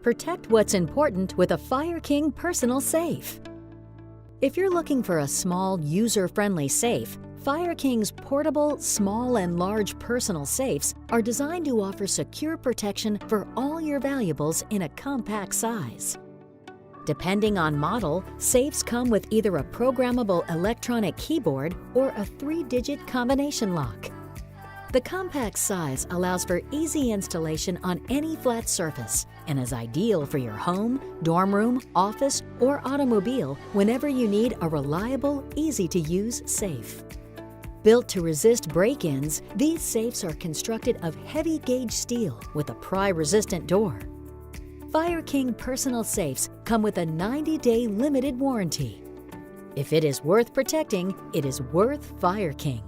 Protect what's important with a FireKing personal safe. If you're looking for a small, user-friendly safe, FireKing's portable, small and large personal safes are designed to offer secure protection for all your valuables in a compact size. Depending on model, safes come with either a programmable electronic keyboard or a 3-digit combination lock. The compact size allows for easy installation on any flat surface and is ideal for your home, dorm room, office, or automobile whenever you need a reliable, easy-to-use safe. Built to resist break-ins, these safes are constructed of heavy-gauge steel with a pry-resistant door. FireKing personal safes come with a 90-day limited warranty. If it is worth protecting, it is worth FireKing.